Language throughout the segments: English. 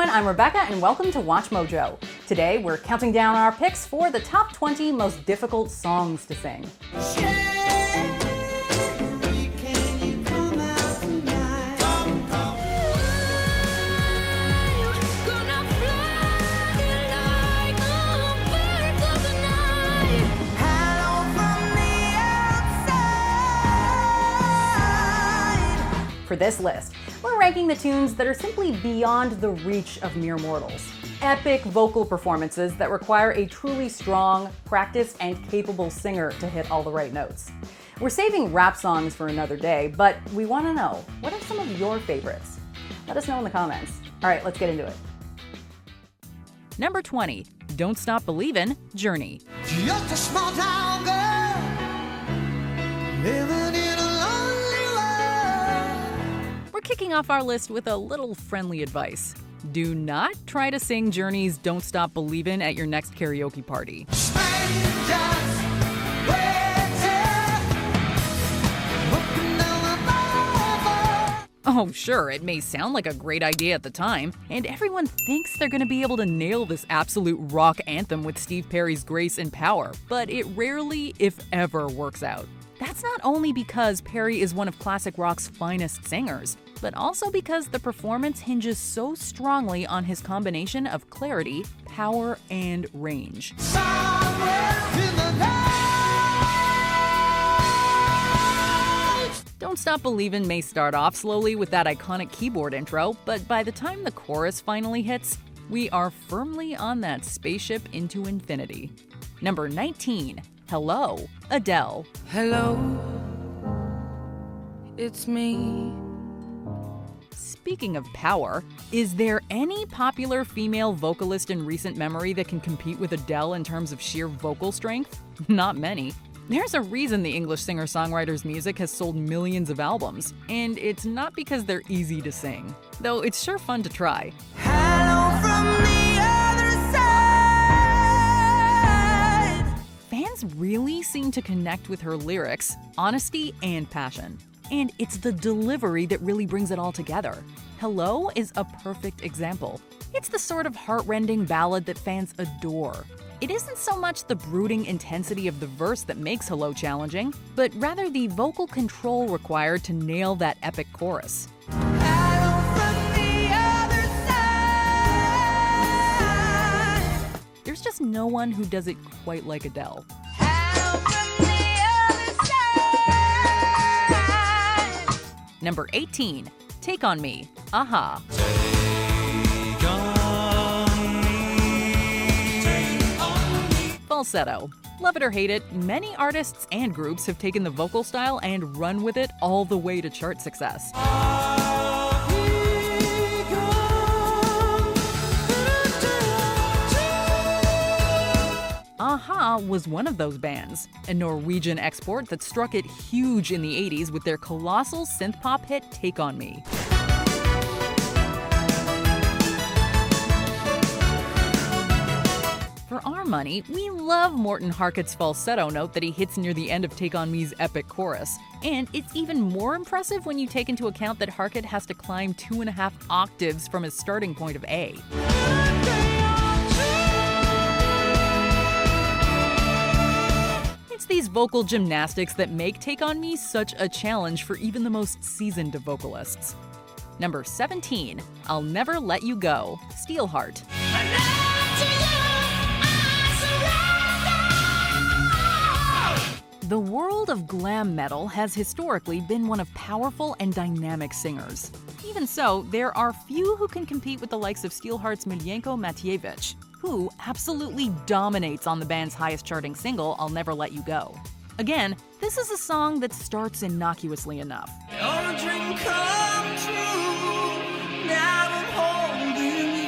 everyone, I'm Rebecca and welcome to Watch Mojo. Today we're counting down our picks for the top 20 most difficult songs to sing. For this list, we're ranking the tunes that are simply beyond the reach of mere mortals. Epic vocal performances that require a truly strong, practiced, and capable singer to hit all the right notes. We're saving rap songs for another day, but we want to know, what are some of your favorites? Let us know in the comments. All right, let's get into it. Number 20, Don't Stop Believin', Journey. Just a small town girl living in a lonely world. We're kicking off our list with a little friendly advice. Do not try to sing Journey's Don't Stop Believin' at your next karaoke party. Oh, sure, it may sound like a great idea at the time, and everyone thinks they're gonna be able to nail this absolute rock anthem with Steve Perry's grace and power, but it rarely, if ever, works out. That's not only because Perry is one of classic rock's finest singers, but also because the performance hinges so strongly on his combination of clarity, power, and range. Don't Stop Believin' may start off slowly with that iconic keyboard intro, but by the time the chorus finally hits, we are firmly on that spaceship into infinity. Number 19, Hello, Adele. Hello, it's me. Speaking of power, is there any popular female vocalist in recent memory that can compete with Adele in terms of sheer vocal strength? Not many. There's a reason the English singer-songwriter's music has sold millions of albums, and it's not because they're easy to sing, though it's sure fun to try. Hello from the other side. Fans really seem to connect with her lyrics, honesty, and passion. And it's the delivery that really brings it all together. Hello is a perfect example. It's the sort of heart-rending ballad that fans adore. It isn't so much the brooding intensity of the verse that makes Hello challenging, but rather the vocal control required to nail that epic chorus. Hello from the other side. There's just no one who does it quite like Adele. Hello from the other side. Number 18, Take On Me, Aha. Falsetto. Love it or hate it, many artists and groups have taken the vocal style and run with it all the way to chart success. Aha was one of those bands, a Norwegian export that struck it huge in the 80s with their colossal synth-pop hit Take On Me. For our money, we love Morten Harket's falsetto note that he hits near the end of Take On Me's epic chorus. And it's even more impressive when you take into account that Harket has to climb 2.5 octaves from his starting point of A. It's these vocal gymnastics that make Take On Me such a challenge for even the most seasoned of vocalists. Number 17, I'll Never Let You Go, Steelheart. The world of glam metal has historically been one of powerful and dynamic singers. Even so, there are few who can compete with the likes of Steelheart's Miljenko Matijevic, who absolutely dominates on the band's highest charting single, I'll Never Let You Go. Again, this is a song that starts innocuously enough. Your dream come true. Now I'm holding you.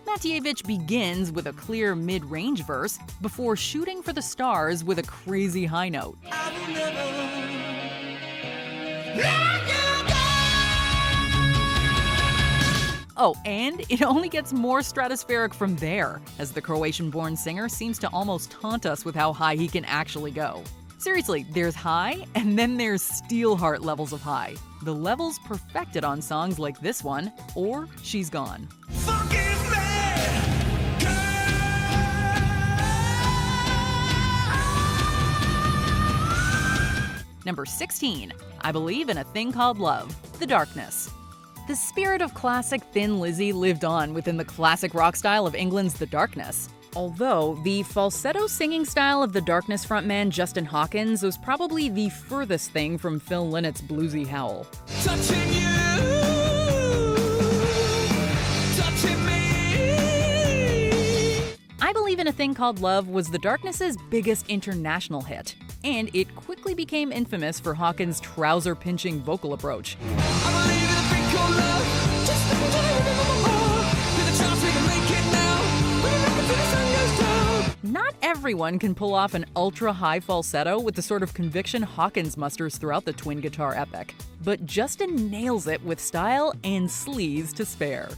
Matijevic begins with a clear mid-range verse before shooting for the stars with a crazy high note. I will never let you go. Oh, and it only gets more stratospheric from there, as the Croatian-born singer seems to almost taunt us with how high he can actually go. Seriously, there's high, and then there's Steelheart levels of high. The levels perfected on songs like this one, or She's Gone. For Number 16. I Believe in a Thing Called Love, The Darkness. The spirit of classic Thin Lizzy lived on within the classic rock style of England's The Darkness. Although the falsetto singing style of The Darkness frontman Justin Hawkins was probably the furthest thing from Phil Lynnett's bluesy howl. Touching you, touching me. I Believe in a Thing Called Love was The Darkness' biggest international hit, and it quickly became infamous for Hawkins' trouser-pinching vocal approach. I believe in a thing called love. Just look until I remember more. There's a chance we can make it now. When the record to the sun goes down. Not everyone can pull off an ultra-high falsetto with the sort of conviction Hawkins musters throughout the twin guitar epic, but Justin nails it with style and sleaze to spare.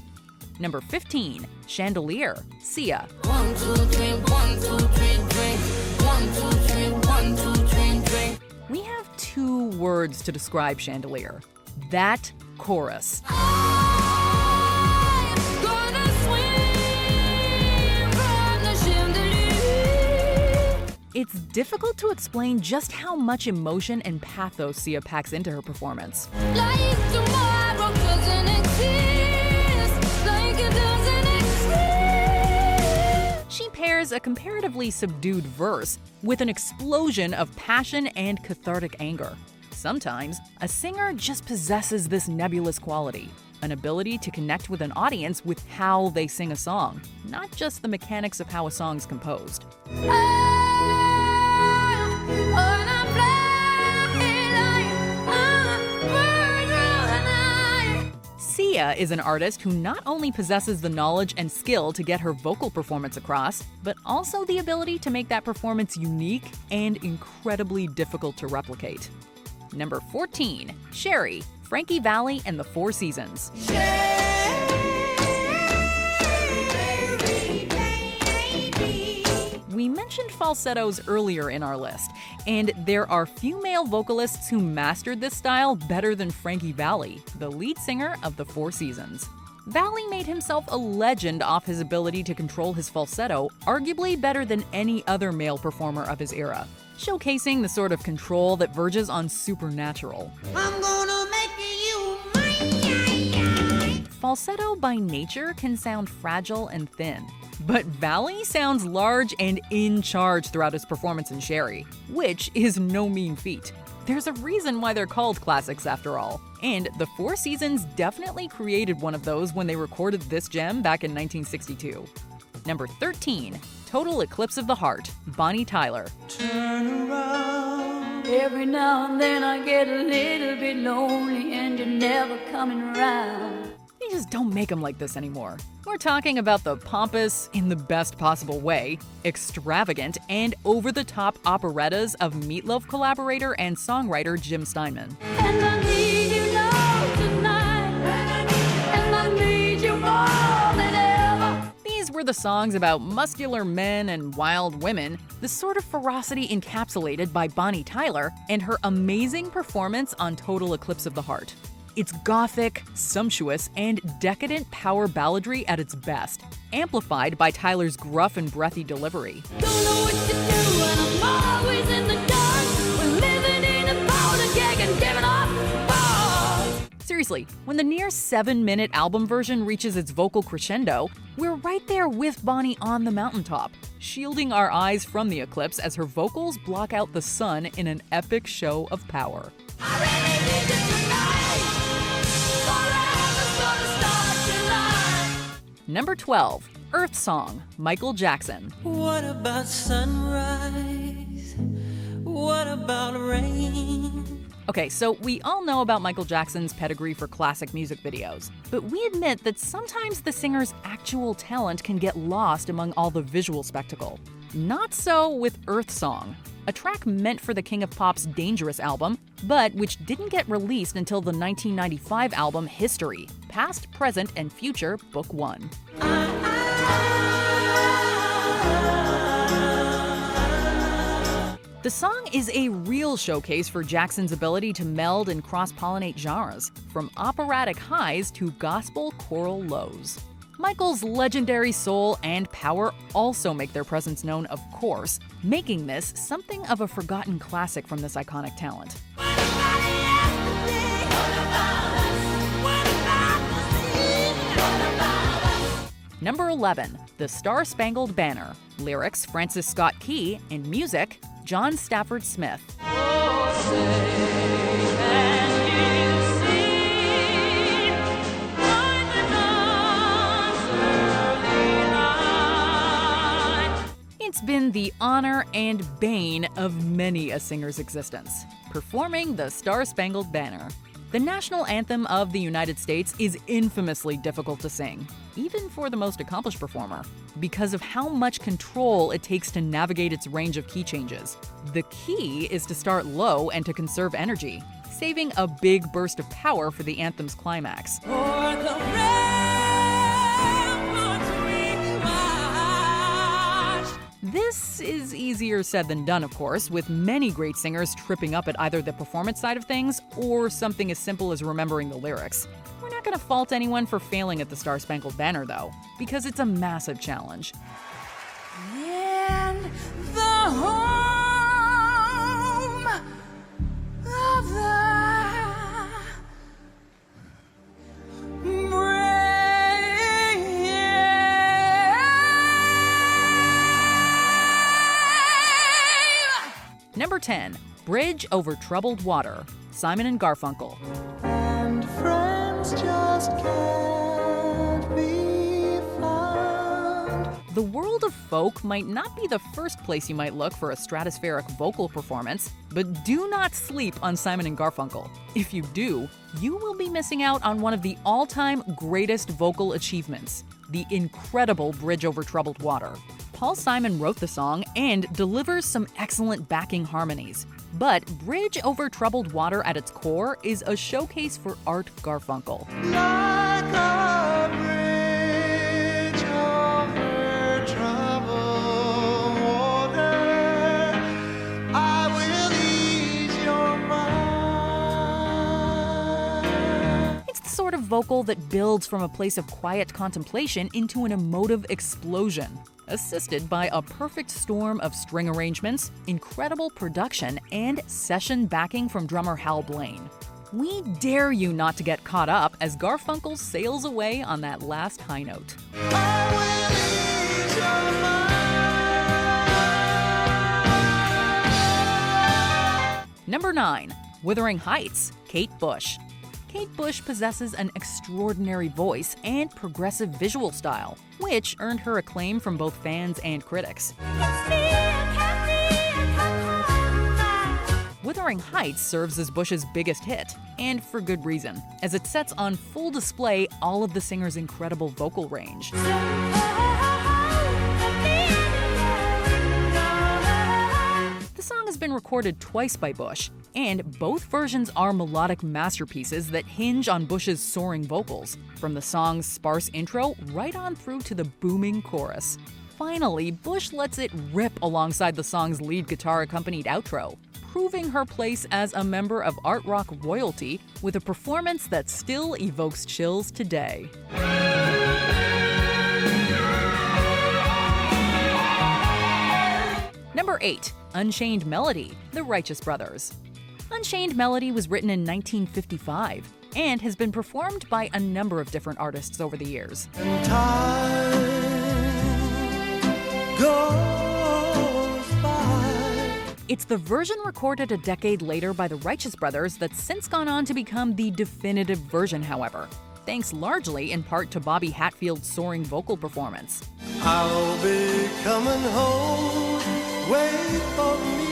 Number 15. Chandelier, Sia. 1, 2, 3, 1, 2, 3, drink. 1, 2, 3, 1, 2, 3, drink. We have two words to describe Chandelier. That chorus. I'm gonna swim from the chandelier. It's difficult to explain just how much emotion and pathos Sia packs into her performance. Like tomorrow doesn't exist. Like it doesn't exist. She pairs a comparatively subdued verse with an explosion of passion and cathartic anger. Sometimes, a singer just possesses this nebulous quality, an ability to connect with an audience with how they sing a song, not just the mechanics of how a song's composed. Sia is an artist who not only possesses the knowledge and skill to get her vocal performance across, but also the ability to make that performance unique and incredibly difficult to replicate. Number 14. Sherry, Frankie, Valli, and the Four Seasons. We mentioned falsettos earlier in our list, and there are few male vocalists who mastered this style better than Frankie Valli, the lead singer of the Four Seasons. Valli made himself a legend off his ability to control his falsetto, arguably better than any other male performer of his era, showcasing the sort of control that verges on supernatural. I'm gonna make you mine. Falsetto by nature can sound fragile and thin, but Valli sounds large and in charge throughout his performance in Sherry, which is no mean feat. There's a reason why they're called classics after all, and the Four Seasons definitely created one of those when they recorded this gem back in 1962. Number 13. Total Eclipse of the Heart, Bonnie Tyler. Turn around. Every now and then I get a little bit lonely and you're never coming around. They just don't make them like this anymore. We're talking about the pompous, in the best possible way, extravagant, and over-the-top operettas of Meat Loaf collaborator and songwriter Jim Steinman. And I need you now tonight. And I need you more than ever. These were the songs about muscular men and wild women, the sort of ferocity encapsulated by Bonnie Tyler and her amazing performance on Total Eclipse of the Heart. It's gothic, sumptuous, and decadent power balladry at its best, amplified by Tyler's gruff and breathy delivery. Don't know what to do and I'm always in the dark. We're living in a powder keg and giving off balls. Seriously, when the near 7-minute album version reaches its vocal crescendo, we're right there with Bonnie on the mountaintop, shielding our eyes from the eclipse as her vocals block out the sun in an epic show of power. I really need you tonight. Forever's gonna start tonight. Number 12. Earth Song, Michael Jackson. What about sunrise? What about rain? Okay, so we all know about Michael Jackson's pedigree for classic music videos, but we admit that sometimes the singer's actual talent can get lost among all the visual spectacle. Not so with Earth Song, a track meant for the King of Pop's Dangerous album, but which didn't get released until the 1995 album History, Past, Present, and Future, Book 1. The song is a real showcase for Jackson's ability to meld and cross-pollinate genres, from operatic highs to gospel choral lows. Michael's legendary soul and power also make their presence known, of course, making this something of a forgotten classic from this iconic talent. Number 11, The Star-Spangled Banner. Lyrics, Francis Scott Key, and music, John Stafford Smith. It's been the honor and bane of many a singer's existence, performing the Star-Spangled Banner. The national anthem of the United States is infamously difficult to sing, even for the most accomplished performer, because of how much control it takes to navigate its range of key changes. The key is to start low and to conserve energy, saving a big burst of power for the anthem's climax. This is easier said than done, of course, with many great singers tripping up at either the performance side of things or something as simple as remembering the lyrics. We're not going to fault anyone for failing at the Star-Spangled Banner, though, because it's a massive challenge. And the home of the Number 10, Bridge Over Troubled Water. Simon and Garfunkel. and friends just can't be found. The world of folk might not be the first place you might look for a stratospheric vocal performance, but do not sleep on Simon and Garfunkel. If you do, you will be missing out on one of the all-time greatest vocal achievements, the incredible Bridge Over Troubled Water. Paul Simon wrote the song and delivers some excellent backing harmonies. But Bridge Over Troubled Water at its core is a showcase for Art Garfunkel. Like a bridge over troubled water, I will ease your mind. It's the sort of vocal that builds from a place of quiet contemplation into an emotive explosion, assisted by a perfect storm of string arrangements, incredible production, and session backing from drummer Hal Blaine. We dare you not to get caught up as Garfunkel sails away on that last high note. I will ease your mind. Number 9, Wuthering Heights, Kate Bush. Kate Bush possesses an extraordinary voice and progressive visual style, which earned her acclaim from both fans and critics. Wuthering Heights serves as Bush's biggest hit, and for good reason, as it sets on full display all of the singer's incredible vocal range. The song has been recorded twice by Bush, and both versions are melodic masterpieces that hinge on Bush's soaring vocals, from the song's sparse intro right on through to the booming chorus. Finally, Bush lets it rip alongside the song's lead guitar-accompanied outro, proving her place as a member of art rock royalty with a performance that still evokes chills today. Number 8, Unchained Melody, The Righteous Brothers. Unchained Melody was written in 1955 and has been performed by a number of different artists over the years. And time goes by. It's the version recorded a decade later by the Righteous Brothers that's since gone on to become the definitive version, however, thanks largely in part to Bobby Hatfield's soaring vocal performance. I'll be coming home, wait for me.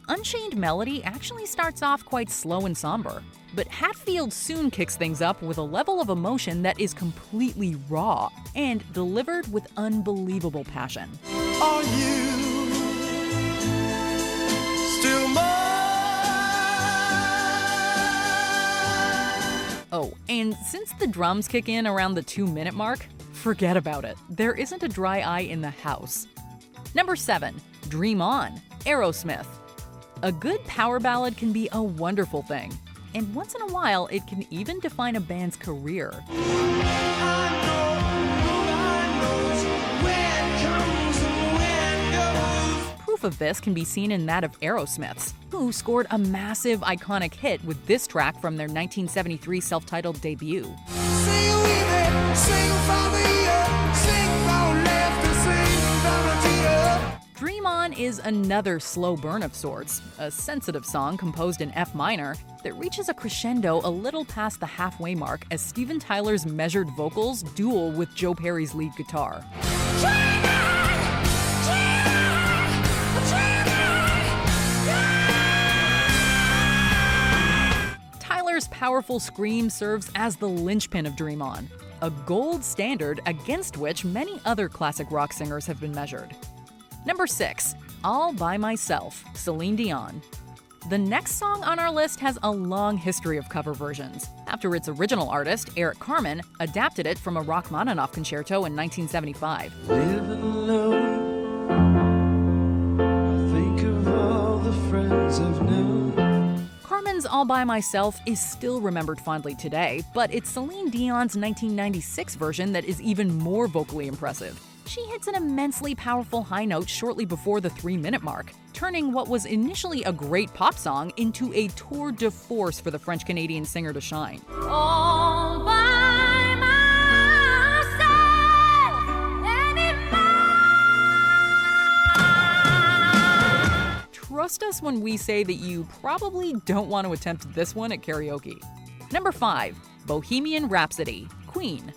Unchained Melody actually starts off quite slow and somber, but Hatfield soon kicks things up with a level of emotion that is completely raw and delivered with unbelievable passion. Are you still mine? Oh, and since the drums kick in around the 2-minute mark, forget about it. There isn't a dry eye in the house. Number 7, Dream On, Aerosmith. A good power ballad can be a wonderful thing, and once in a while, it can even define a band's career. Proof of this can be seen in that of Aerosmith's, who scored a massive, iconic hit with this track from their 1973 self-titled debut. Sing with it, sing for the year, sing for laughter, sing for the tear. Dream On is another slow burn of sorts, a sensitive song composed in F minor that reaches a crescendo a little past the halfway mark as Steven Tyler's measured vocals duel with Joe Perry's lead guitar. Tyler's powerful scream serves as the linchpin of Dream On, a gold standard against which many other classic rock singers have been measured. Number 6, All By Myself, Celine Dion. The next song on our list has a long history of cover versions, after its original artist, Eric Carmen, adapted it from a Rachmaninoff concerto in 1975. Living alone, I think of all the friends I've known. Carmen's All By Myself is still remembered fondly today, but it's Celine Dion's 1996 version that is even more vocally impressive. She hits an immensely powerful high note shortly before the 3-minute mark, turning what was initially a great pop song into a tour de force for the French-Canadian singer to shine. All by myself anymore. Trust us when we say that you probably don't want to attempt this one at karaoke. Number 5, Bohemian Rhapsody, Queen.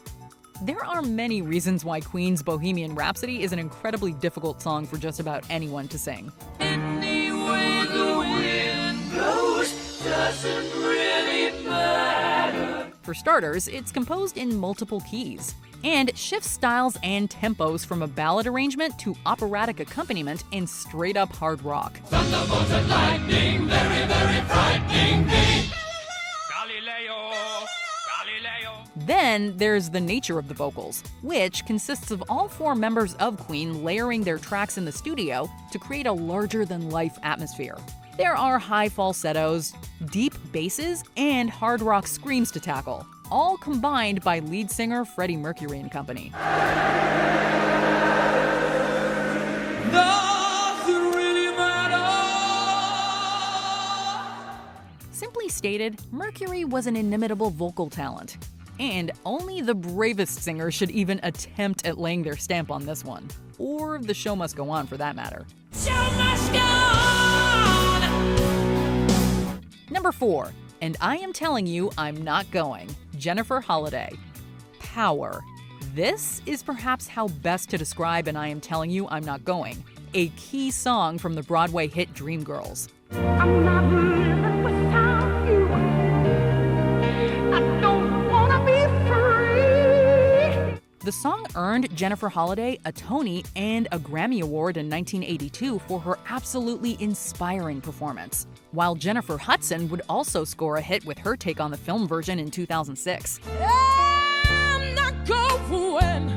There are many reasons why Queen's Bohemian Rhapsody is an incredibly difficult song for just about anyone to sing. Any way the wind blows doesn't really matter. For starters, it's composed in multiple keys, and shifts styles and tempos from a ballad arrangement to operatic accompaniment and straight-up hard rock. Thunderbolts and lightning, very, very frightening me. Galileo, Galileo. Then there's the nature of the vocals, which consists of all 4 members of Queen layering their tracks in the studio to create a larger-than-life atmosphere. There are high falsettos, deep basses, and hard rock screams to tackle, all combined by lead singer Freddie Mercury and company. Nothing really matters. Simply stated, Mercury was an inimitable vocal talent, and only the bravest singer should even attempt at laying their stamp on this one. Or the show must go on, for that matter. Show must go on. Number 4, And I Am Telling You I'm Not Going, Jennifer Holliday. Power. This is perhaps how best to describe And I Am Telling You I'm Not Going, a key song from the Broadway hit Dreamgirls. I'm not living without you. I don't wanna be free. The song earned Jennifer Holliday a Tony and a Grammy Award in 1982 for her absolutely inspiring performance, while Jennifer Hudson would also score a hit with her take on the film version in 2006. I'm not going,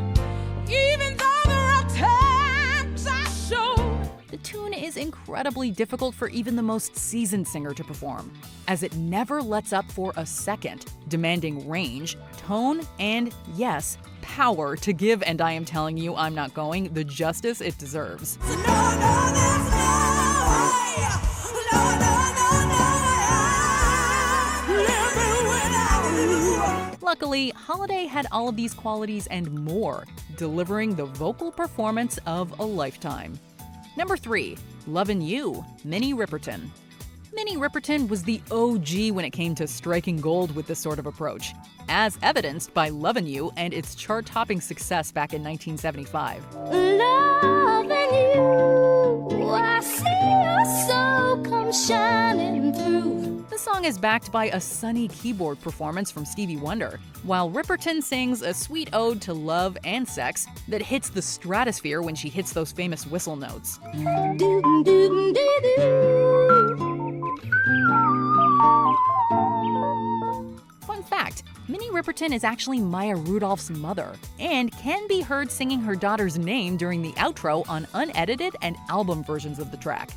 even though there are times I show. The tune is incredibly difficult for even the most seasoned singer to perform, as it never lets up for a second, demanding range, tone, and, yes, power to give And I Am Telling You I'm Not Going the justice it deserves. No, there's no way. Living without you. Luckily, Holliday had all of these qualities and more, delivering the vocal performance of a lifetime. Number 3, Lovin' You, Minnie Riperton. Minnie Riperton was the OG when it came to striking gold with this sort of approach, as evidenced by Lovin' You and its chart-topping success back in 1975. Loving you, I see your soul come shining through. The song is backed by a sunny keyboard performance from Stevie Wonder, while Riperton sings a sweet ode to love and sex that hits the stratosphere when she hits those famous whistle notes. Fun fact, Minnie Riperton is actually Maya Rudolph's mother, and can be heard singing her daughter's name during the outro on unedited and album versions of the track.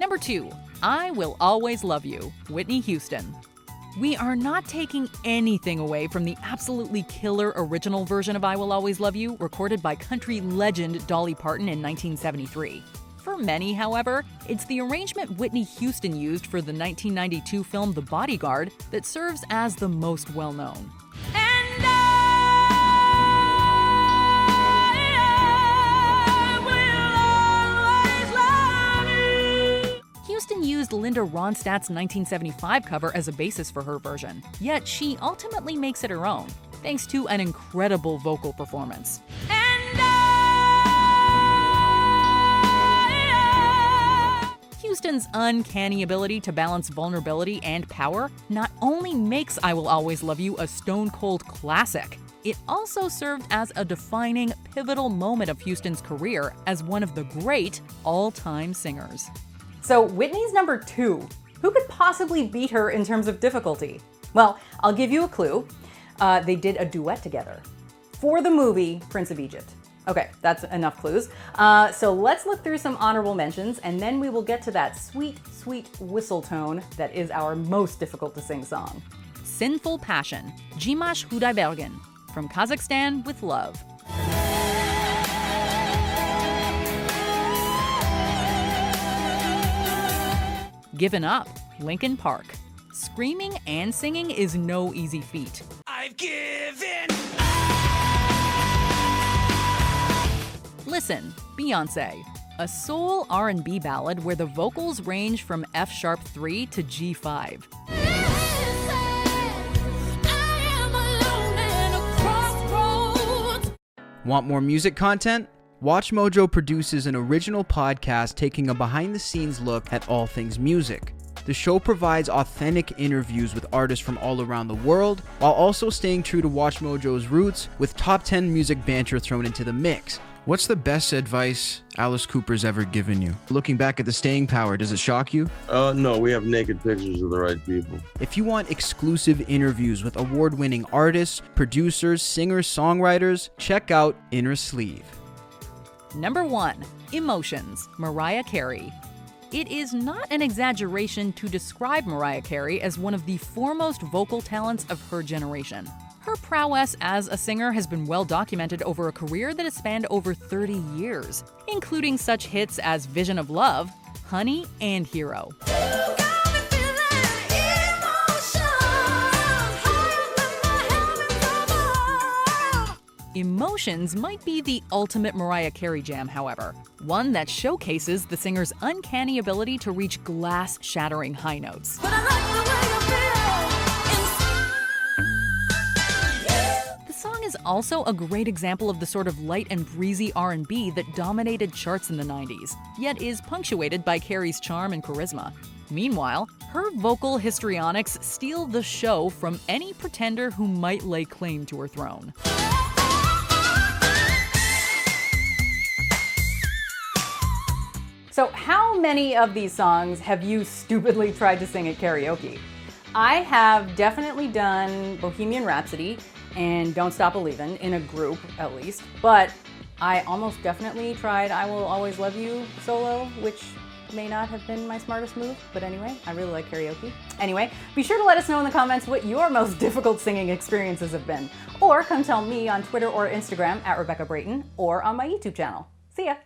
Number 2, I Will Always Love You, Whitney Houston. We are not taking anything away from the absolutely killer original version of I Will Always Love You, recorded by country legend Dolly Parton in 1973. For many, however, it's the arrangement Whitney Houston used for the 1992 film The Bodyguard that serves as the most well-known. Houston used Linda Ronstadt's 1975 cover as a basis for her version, yet she ultimately makes it her own, thanks to an incredible vocal performance. Houston's uncanny ability to balance vulnerability and power not only makes I Will Always Love You a stone-cold classic, it also served as a defining, pivotal moment of Houston's career as one of the great all-time singers. So Whitney's number 2. Who could possibly beat her in terms of difficulty? Well, I'll give you a clue. They did a duet together for the movie Prince of Egypt. Okay, that's enough clues. So let's look through some honorable mentions, and then we will get to that sweet, sweet whistle tone that is our most difficult to sing song. Sinful Passion, Jimash Hudaybergen, from Kazakhstan with Love. Given Up, Linkin Park. Screaming and singing is no easy feat. I've given Listen, Beyoncé, a soul R&B ballad where the vocals range from F-sharp 3 to G5. Want more music content? WatchMojo produces an original podcast taking a behind-the-scenes look at all things music. The show provides authentic interviews with artists from all around the world, while also staying true to WatchMojo's roots with top 10 music banter thrown into the mix. What's the best advice Alice Cooper's ever given you? Looking back at the staying power, does it shock you? No, we have naked pictures of the right people. If you want exclusive interviews with award-winning artists, producers, singers, songwriters, check out Innersleeve. Number 1, Emotions, Mariah Carey. It is not an exaggeration to describe Mariah Carey as one of the foremost vocal talents of her generation. Her prowess as a singer has been well documented over a career that has spanned over 30 years, including such hits as Vision of Love, Honey, and Hero. Emotions might be the ultimate Mariah Carey jam, however, one that showcases the singer's uncanny ability to reach glass-shattering high notes. The song is also a great example of the sort of light and breezy R&B that dominated charts in the 90s, yet is punctuated by Carey's charm and charisma. Meanwhile, her vocal histrionics steal the show from any pretender who might lay claim to her throne. So how many of these songs have you stupidly tried to sing at karaoke? I have definitely done Bohemian Rhapsody and Don't Stop Believin' in a group, at least, but I almost definitely tried I Will Always Love You solo, which may not have been my smartest move, but anyway, I really like karaoke. Anyway, be sure to let us know in the comments what your most difficult singing experiences have been, or come tell me on Twitter or Instagram at Rebecca Brayton, or on my YouTube channel. See ya!